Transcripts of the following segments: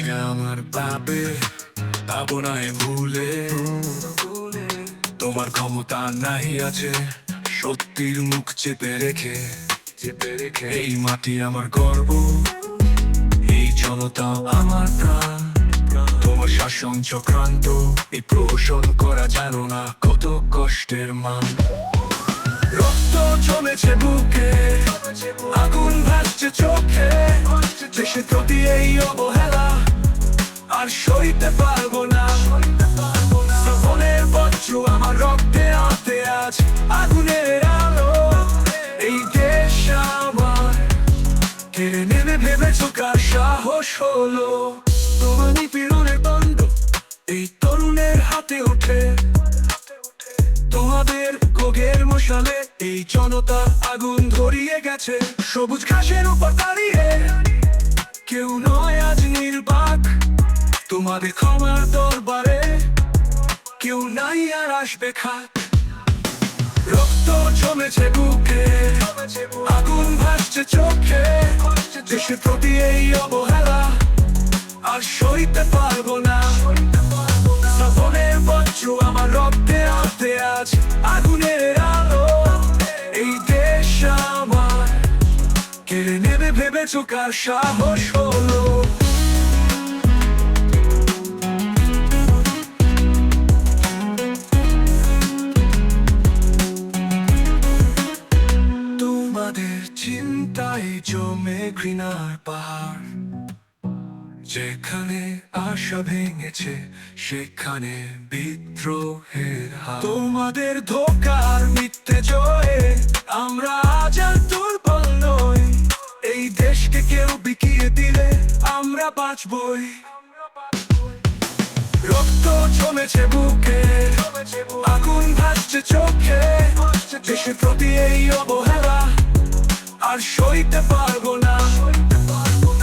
মুখে আমার পাবো না এ ভুলে। তোমার ক্ষমতা নাই আছে সত্যির মুখ চেপে রেখে। এই মাটি আমার গর্ব, এই জনতা আমার প্রাণ। তোমার শাসন চক্রান্ত, এই প্রহসন করা জানো না কত কষ্টের মান। রক্ত জমেছে বুকে, আগুন ভাসছে চোখে। দেশের প্রতি এই অবহেলা আর সইতে পারবো না। শ্রবণের বজ্র আমার রক্তে আতে আজ আগুনের আলো। এই দেশ আমার কেড়ে নেবে ভেবেছো কার সাহস হলো? তোমার নিপীড়নের দণ্ড এই তরুণের হাতে ওঠে। তোমাদের কোগের মশালে এই জনতা আগুন ধরিয়ে গেছে। সবুজ ঘাসের উপর দাঁড়িয়ে কেউ নয় আজ নির্বাক। তোমাদের ক্ষমার দরবারে কেউ নাই আর আসবে খাত। রক্ত জমেছে বুকে, আগুন ভাসছে চোখে। দেশের প্রতি এই অবহেলা আর সইতে পারবো না। শ্রাবণের বজ্র আমার রক্তে আতে আজ আগুনের আলো। এই দেশ আমার কেড়ে নেবে ভেবেছো কার সাহস হলো? তোমাদের চিন্তায় জমে ঘৃণার পাহাড়। যেখানে আশা ভেঙেছে সেখানে বিদ্রোহের হাত। তোমাদের ধোঁকার মিথ্যে জয়ে আমরা আজ আর দুর্বল নই। এই দেশকে কেউ বিকিয়ে দিলে আমরা বাঁচবই। রক্ত জমেছে বুকে, আগুন ভাসছে চোখে। দেশের প্রতি এই অবহেলা আর সইতে পারবো না।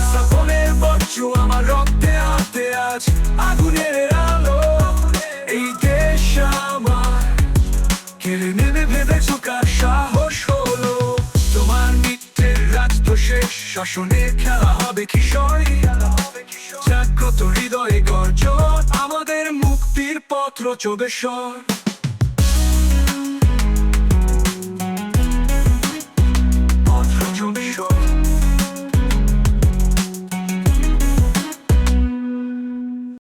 শ্রাবণের বজ্র আমার রক্তে আতে আজ আগুনের আলো। এই দেশ আমার কেড়ে নেবে ভেবেছো কার সাহস হলো? তোমার মিথ্যের রাজ তো শেষ, শাসনের খেলা হবে কিশোর। জাগ্রত হৃদয়ে গর্জন, আমাদের মুক্তির পত্র চবে স্বর।